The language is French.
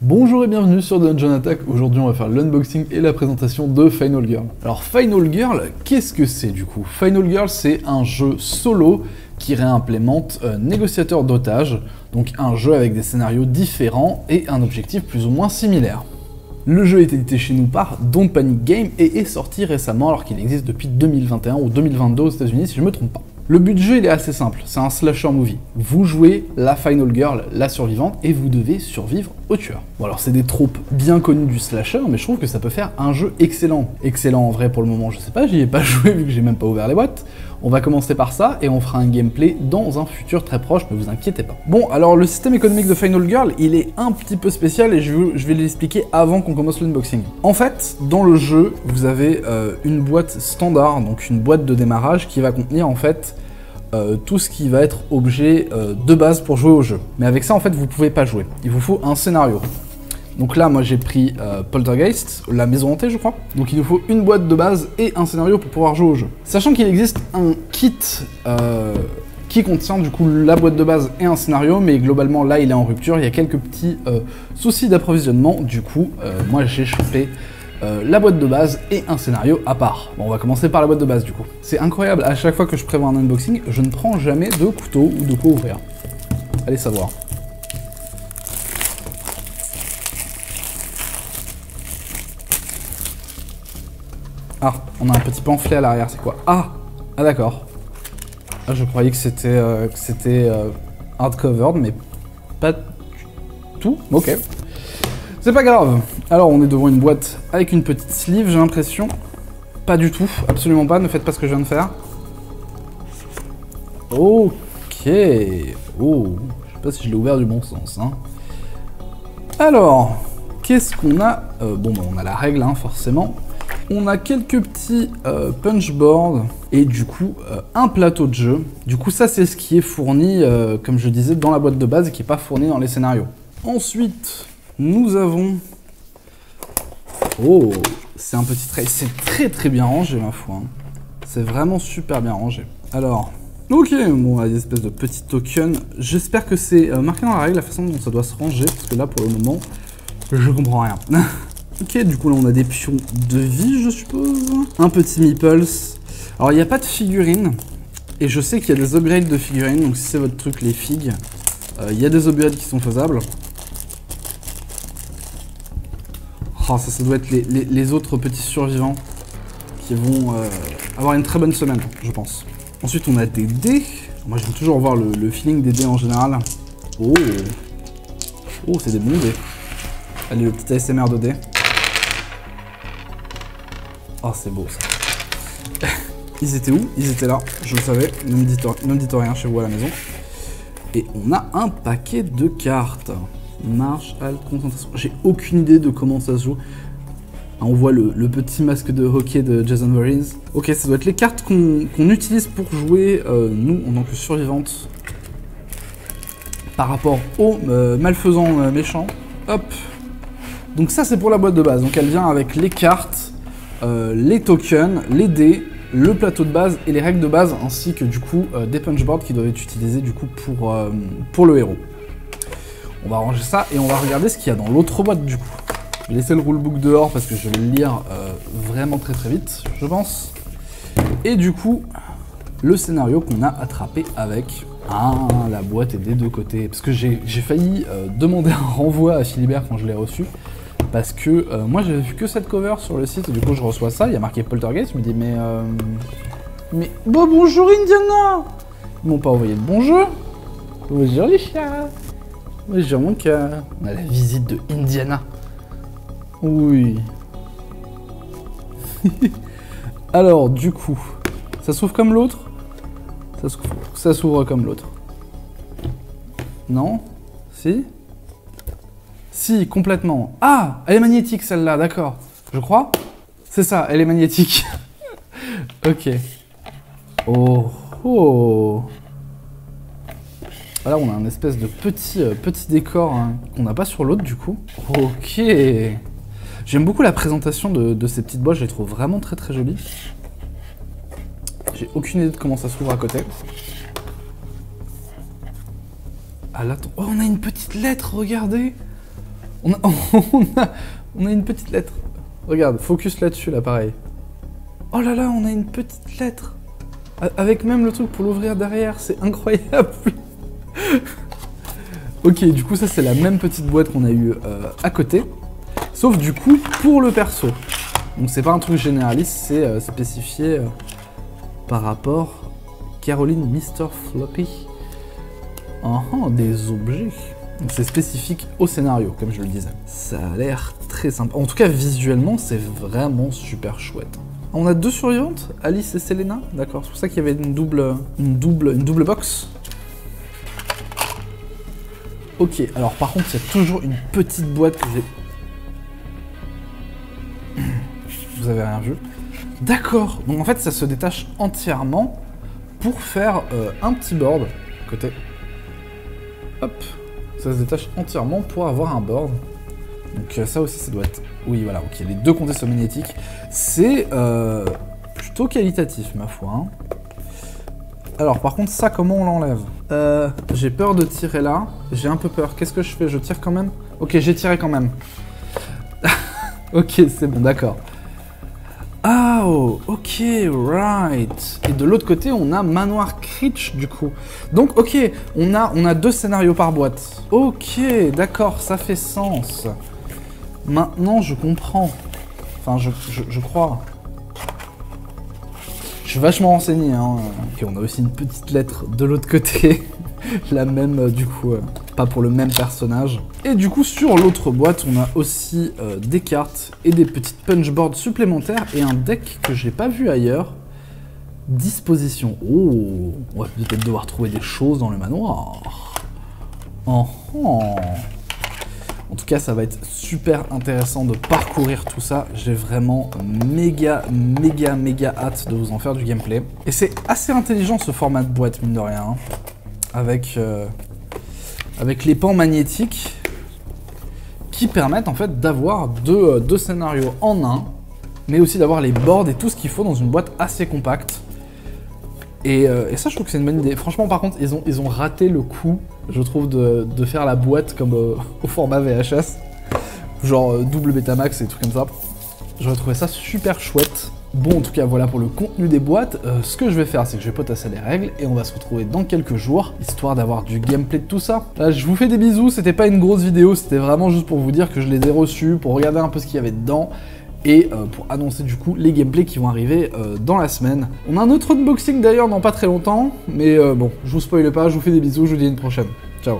Bonjour et bienvenue sur Dungeon Attack. Aujourd'hui on va faire l'unboxing et la présentation de Final Girl. Alors Final Girl, qu'est-ce que c'est du coup? Final Girl, c'est un jeu solo qui réimplémente négociateur d'otages, donc un jeu avec des scénarios différents et un objectif plus ou moins similaire. Le jeu est édité chez nous par Don't Panic Game et est sorti récemment alors qu'il existe depuis 2021 ou 2022 aux États-Unis si je me trompe pas. Le but du jeu il est assez simple, c'est un slasher movie. Vous jouez la Final Girl, la survivante, et vous devez survivre au tueur. Bon alors c'est des tropes bien connues du slasher, mais je trouve que ça peut faire un jeu excellent. Excellent en vrai pour le moment, je sais pas, j'y ai pas joué vu que j'ai même pas ouvert les boîtes. On va commencer par ça et on fera un gameplay dans un futur très proche, ne vous inquiétez pas. Bon, alors le système économique de Final Girl, il est un petit peu spécial et je vais l'expliquer avant qu'on commence l'unboxing. En fait, dans le jeu, vous avez une boîte standard, donc une boîte de démarrage qui va contenir en fait tout ce qui va être objet de base pour jouer au jeu. Mais avec ça, en fait, vous pouvez pas jouer. Il vous faut un scénario. Donc là, moi j'ai pris Poltergeist, la maison hantée je crois. Donc il nous faut une boîte de base et un scénario pour pouvoir jouer au jeu. Sachant qu'il existe un kit qui contient du coup la boîte de base et un scénario, mais globalement là il est en rupture, il y a quelques petits soucis d'approvisionnement. Du coup, moi j'ai chopé la boîte de base et un scénario à part. Bon, on va commencer par la boîte de base du coup. C'est incroyable, à chaque fois que je prévois un unboxing, je ne prends jamais de couteau ou de quoi ouvrir. Allez savoir. Ah, on a un petit pamphlet à l'arrière, c'est quoi? Ah d'accord. Ah, je croyais que c'était hardcover, mais pas du tout. Ok. C'est pas grave. Alors, on est devant une boîte avec une petite sleeve, j'ai l'impression. Pas du tout, absolument pas, ne faites pas ce que je viens de faire. Ok. Oh, je sais pas si je l'ai ouvert du bon sens, hein. Alors, qu'est-ce qu'on a? Bon, on a la règle, hein, forcément. On a quelques petits punchboards et du coup un plateau de jeu. Du coup ça c'est ce qui est fourni, comme je disais, dans la boîte de base et qui n'est pas fourni dans les scénarios. Ensuite, nous avons... Oh, c'est un petit tray. C'est très bien rangé ma foi. Hein. C'est vraiment super bien rangé. Alors, ok, bon, on a des espèces de petits tokens. J'espère que c'est marqué dans la règle la façon dont ça doit se ranger, parce que là pour le moment, je comprends rien. Ok, du coup là on a des pions de vie je suppose. Un petit meeples. Alors il n'y a pas de figurines. Et je sais qu'il y a des upgrades de figurines. Donc si c'est votre truc les figues, il y a des upgrades qui sont faisables. Oh ça doit être les autres petits survivants qui vont avoir une très bonne semaine je pense. Ensuite on a des dés. Moi j'aime toujours voir le feeling des dés en général. Oh, oh c'est des bons dés. Allez le petit ASMR de dés. Oh, c'est beau ça. Ils étaient où? Ils étaient là, je le savais. Ne me dites rien chez vous à la maison. Et on a un paquet de cartes. Marche, alt, concentration. J'ai aucune idée de comment ça se joue. On voit le petit masque de hockey de Jason Voorhees. Ok, ça doit être les cartes qu'on utilise pour jouer, nous, en tant que survivantes. Par rapport aux malfaisants méchants. Hop. Donc ça, c'est pour la boîte de base. Donc elle vient avec les cartes. Les tokens, les dés, le plateau de base et les règles de base, ainsi que du coup des punchboards qui doivent être utilisés du coup pour le héros. On va ranger ça et on va regarder ce qu'il y a dans l'autre boîte du coup. Je vais laisser le rulebook dehors parce que je vais le lire vraiment très vite, je pense. Et du coup, le scénario qu'on a attrapé avec... Ah, la boîte est des deux côtés. Parce que j'ai failli demander un renvoi à Philibert quand je l'ai reçu. Parce que moi j'avais vu que cette cover sur le site et du coup je reçois ça, il y a marqué Poltergeist, je me dis mais bon, bonjour Indiana. Ils m'ont pas envoyé de bonjour. Bonjour les chats. Bonjour mon cœur. On a la visite de Indiana. Oui. Alors du coup, ça s'ouvre comme l'autre? Ça s'ouvre comme l'autre. Non? Si? Si, complètement. Ah, elle est magnétique celle-là, d'accord. Je crois. C'est ça, elle est magnétique. Ok. Oh, oh. Là, on a un espèce de petit décor hein, qu'on n'a pas sur l'autre du coup. Ok. J'aime beaucoup la présentation de ces petites boîtes, je les trouve vraiment très jolies. J'ai aucune idée de comment ça s'ouvre à côté. Ah là, oh, on a une petite lettre, regardez. On a, on a une petite lettre. Regarde, focus là-dessus, là, pareil. Oh là là, on a une petite lettre. Avec même le truc pour l'ouvrir derrière, c'est incroyable. Ok, du coup, ça, c'est la même petite boîte qu'on a eue à côté. Sauf, du coup, pour le perso. Donc, c'est pas un truc généraliste, c'est spécifié par rapport... Caroline Mr. Floppy. Des objets. C'est spécifique au scénario, comme je le disais. Ça a l'air très sympa. En tout cas, visuellement, c'est vraiment super chouette. On a 2 survivantes, Alice et Selena. D'accord, c'est pour ça qu'il y avait une double box. Ok, alors par contre, il y a toujours une petite boîte que j'ai... Vous avez rien vu. D'accord, donc en fait, ça se détache entièrement pour faire un petit board côté. Hop, ça se détache entièrement pour avoir un board. Donc ça aussi, ça doit être... Oui, voilà, ok, les 2 comtés sont magnétiques. C'est plutôt qualitatif, ma foi. Hein. Alors, par contre, ça, comment on l'enlève? J'ai peur de tirer là. J'ai un peu peur. Qu'est-ce que je fais? Je tire quand même? Ok, j'ai tiré quand même. Ok, c'est bon, d'accord. Ah, oh, ok, right. Et de l'autre côté, on a Manoir Critch, du coup. Donc, ok, on a 2 scénarios par boîte. Ok, d'accord, ça fait sens. Maintenant, je comprends. Enfin, je crois. Je suis vachement renseigné, hein. Ok, on a aussi une petite lettre de l'autre côté. La même, du coup, pas pour le même personnage. Et du coup, sur l'autre boîte, on a aussi des cartes et des petites punchboards supplémentaires et un deck que j'ai pas vu ailleurs. Disposition. Oh, on va peut-être devoir trouver des choses dans le manoir. En tout cas, ça va être super intéressant de parcourir tout ça. J'ai vraiment méga hâte de vous en faire du gameplay. Et c'est assez intelligent ce format de boîte, mine de rien. Hein. Avec les pans magnétiques qui permettent en fait d'avoir deux scénarios en un, mais aussi d'avoir les boards et tout ce qu'il faut dans une boîte assez compacte. Et ça, je trouve que c'est une bonne idée. Franchement, par contre, ils ont raté le coup, je trouve, de faire la boîte comme au format VHS, genre double Betamax et tout comme ça. J'aurais trouvé ça super chouette. Bon, en tout cas, voilà pour le contenu des boîtes. Ce que je vais faire, c'est que je vais potasser les règles et on va se retrouver dans quelques jours, histoire d'avoir du gameplay de tout ça. Là, je vous fais des bisous, c'était pas une grosse vidéo, c'était vraiment juste pour vous dire que je les ai reçus, pour regarder un peu ce qu'il y avait dedans, et pour annoncer du coup les gameplays qui vont arriver dans la semaine. On a un autre unboxing d'ailleurs dans pas très longtemps, mais bon, je vous spoile pas, je vous fais des bisous, je vous dis à une prochaine. Ciao.